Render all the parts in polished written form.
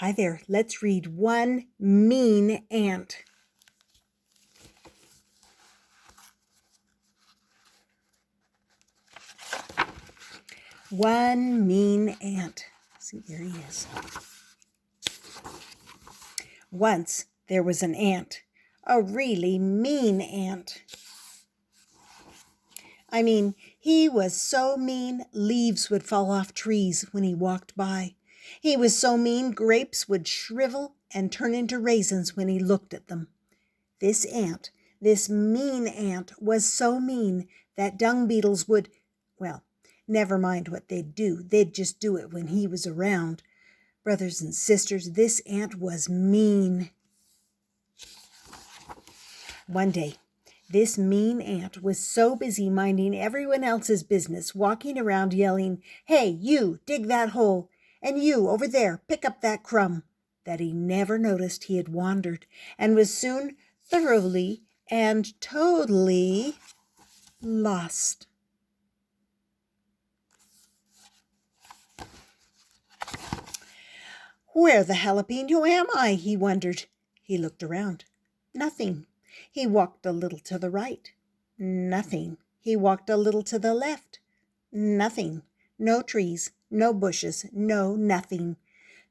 Hi there, let's read One Mean Ant. One mean ant. See, there he is. Once there was an ant, a really mean ant. He was so mean, leaves would fall off trees when he walked by. He was so mean, grapes would shrivel and turn into raisins when he looked at them. This ant, this mean ant, was so mean that dung beetles would, well, never mind what they'd do. They'd just do it when he was around. Brothers and sisters, this ant was mean. One day, this mean ant was so busy minding everyone else's business, walking around yelling, "Hey, you, dig that hole, and you, over there, pick up that crumb," that he never noticed he had wandered and was soon thoroughly and totally lost. Where the jalapeno am I? He wondered. He looked around. Nothing. He walked a little to the right. Nothing. He walked a little to the left. Nothing. No trees, no bushes, no nothing.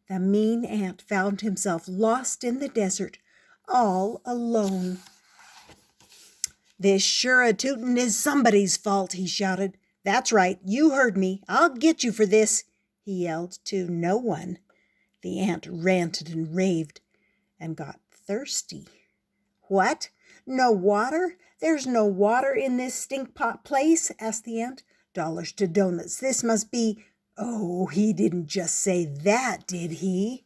The mean ant found himself lost in the desert, all alone. "This sure-a-tootin' is somebody's fault," he shouted. "That's right, you heard me. I'll get you for this," he yelled to no one. The ant ranted and raved and got thirsty. "What? No water? There's no water in this stinkpot place?" asked the ant. "Dollars to donuts, this must be—" "Oh, he didn't just say that, did he?"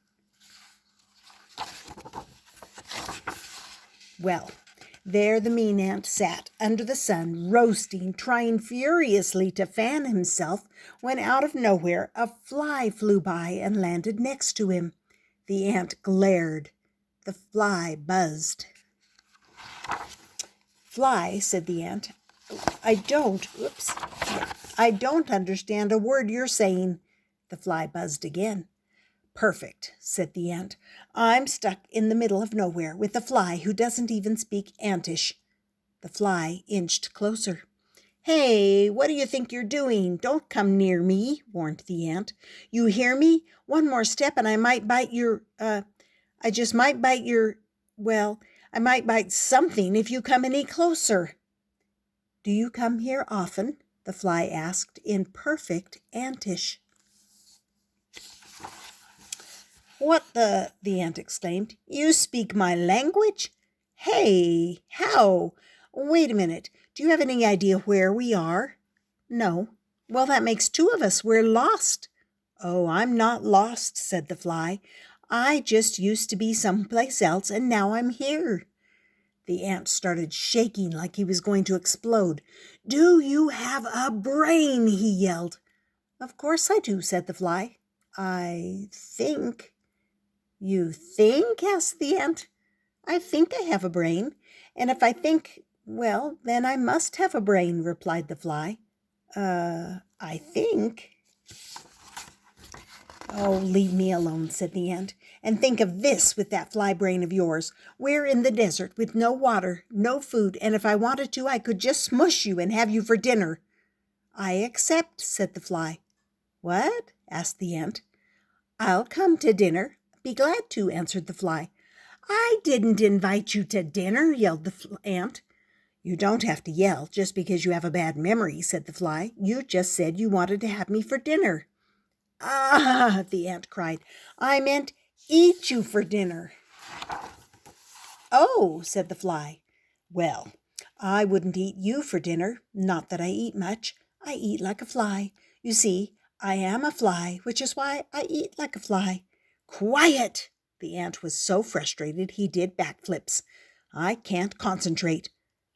Well, there the mean ant sat under the sun, roasting, trying furiously to fan himself, when out of nowhere a fly flew by and landed next to him. The ant glared. The fly buzzed. "Fly," said the ant, I don't understand a word you're saying." The fly buzzed again. "Perfect," said the ant. "I'm stuck in the middle of nowhere with a fly who doesn't even speak Antish." The fly inched closer. "Hey, what do you think you're doing? Don't come near me," warned the ant. "You hear me? One more step and I might bite I might bite something if you come any closer." "Do you come here often?" the fly asked in perfect Antish. "What the ant exclaimed. "You speak my language? Hey, how? Wait a minute. Do you have any idea where we are?" "No." "Well, that makes two of us. We're lost." "Oh, I'm not lost," said the fly. "I just used to be someplace else, and now I'm here." The ant started shaking like he was going to explode. "Do you have a brain?" he yelled. "Of course I do," said the fly. "I think." "You think?" asked the ant. "I think I have a brain, and if I think, well, then I must have a brain," replied the fly. I think." "Oh, leave me alone," said the ant, "and think of this with that fly brain of yours. We're in the desert with no water, no food, and if I wanted to, I could just smush you and have you for dinner." "I accept," said the fly. "What?" asked the ant. "I'll come to dinner. Be glad to," answered the fly. "I didn't invite you to dinner," yelled the ant. "You don't have to yell just because you have a bad memory," said the fly. "You just said you wanted to have me for dinner." "Ah," the ant cried, "I meant eat you for dinner." "Oh," said the fly. "Well, I wouldn't eat you for dinner. Not that I eat much. I eat like a fly. You see, I am a fly, which is why I eat like a fly." "Quiet!" The ant was so frustrated he did backflips. "I can't concentrate."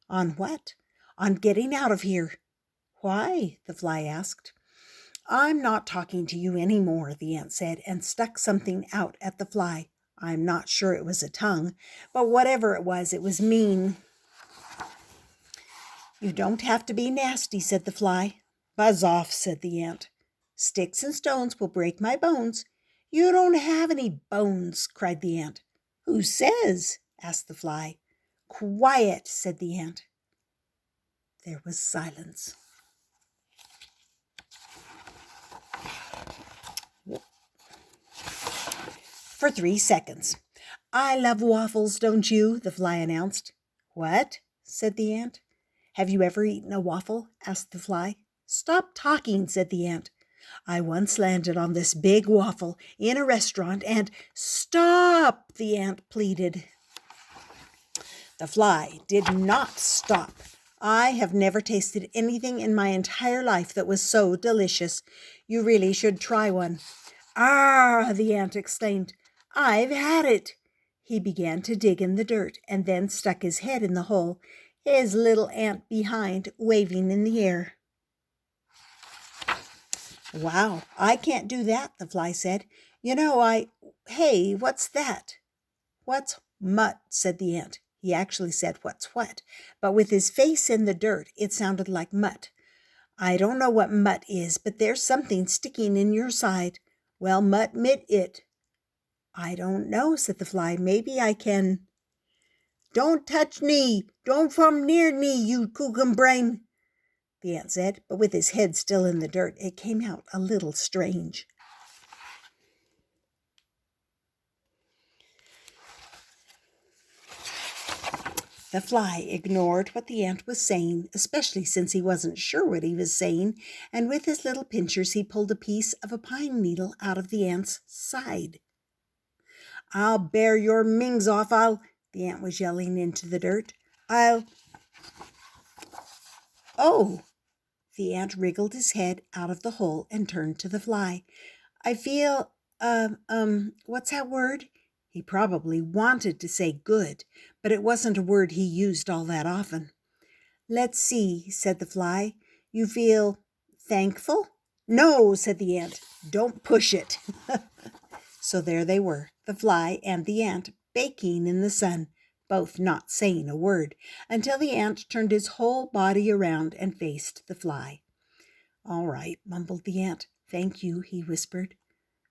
"On what?" "On getting out of here." "Why?" the fly asked. "I'm not talking to you any more," the ant said, and stuck something out at the fly. I'm not sure it was a tongue, but whatever it was mean. "You don't have to be nasty," said the fly. "Buzz off," said the ant. "Sticks and stones will break my bones. You don't have any bones, cried the ant. Who says? Asked the fly. Quiet, said the ant. There was silence. For 3 seconds. I love waffles, don't you? The fly announced. What? Said the ant. Have you ever eaten a waffle? Asked the fly. Stop talking, said the ant. I once landed on this big waffle in a restaurant and... Stop, the ant pleaded. The fly did not stop. I have never tasted anything in my entire life that was so delicious. You really should try one. Ah, the ant exclaimed. I've had it. He began to dig in the dirt and then stuck his head in the hole, his little ant behind, waving in the air. Wow, I can't do that, the fly said. Hey, what's that? What's mutt, said the ant. He actually said what's what, but with his face in the dirt, it sounded like mutt. I don't know what mutt is, but there's something sticking in your side. Well, mutt mit it. I don't know, said the fly. Maybe I can... Don't touch me. Don't come near me, you kookum brain, the ant said, but with his head still in the dirt, it came out a little strange. The fly ignored what the ant was saying, especially since he wasn't sure what he was saying, and with his little pincers he pulled a piece of a pine needle out of the ant's side. I'll bear your mings off, the ant was yelling into the dirt. Oh! The ant wriggled his head out of the hole and turned to the fly. I feel, what's that word? He probably wanted to say good, but it wasn't a word he used all that often. Let's see, said the fly. You feel thankful? No, said the ant. Don't push it. So there they were, the fly and the ant, baking in the sun, both not saying a word, until the ant turned his whole body around and faced the fly. All right, mumbled the ant. Thank you, he whispered.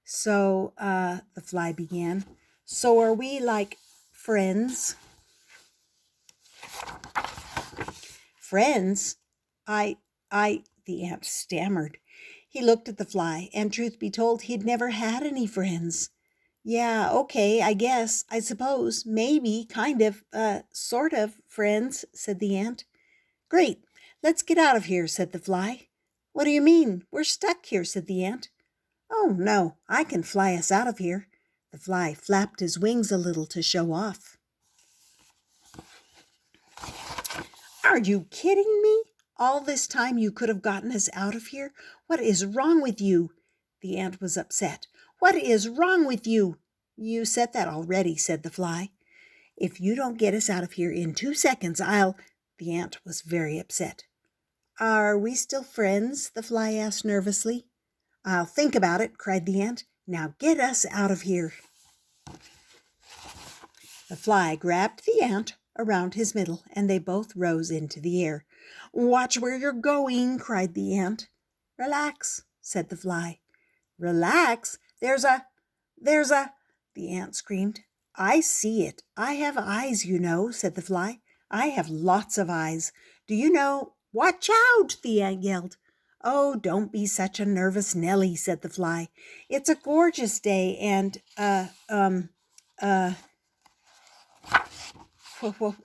So, the fly began. So are we like friends? Friends? The ant stammered. He looked at the fly, and truth be told, he'd never had any friends. Yeah, okay, I guess, I suppose, maybe, kind of, sort of friends, said the ant. Great, let's get out of here, said the fly. What do you mean? We're stuck here, said the ant. Oh, no, I can fly us out of here. The fly flapped his wings a little to show off. Are you kidding me? All this time you could have gotten us out of here? What is wrong with you? The ant was upset. What is wrong with you? You said that already, said the fly. If you don't get us out of here in 2 seconds, I'll... The ant was very upset. Are we still friends? The fly asked nervously. I'll think about it, cried the ant. Now get us out of here. The fly grabbed the ant around his middle, and they both rose into the air. Watch where you're going, cried the ant. Relax, said the fly. Relax? There's a... The ant screamed. I see it. I have eyes, you know, said the fly. I have lots of eyes. Do you know... Watch out, the ant yelled. Oh, don't be such a nervous Nelly, said the fly. It's a gorgeous day and,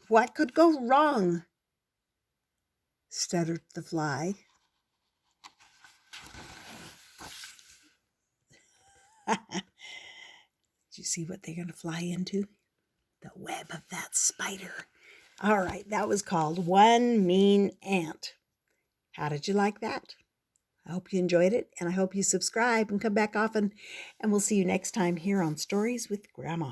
what could go wrong? Stuttered the fly. Did you see what they're going to fly into? The web of that spider. All right, that was called One Mean Ant. How did you like that? I hope you enjoyed it, and I hope you subscribe and come back often, and we'll see you next time here on Stories with Grandma.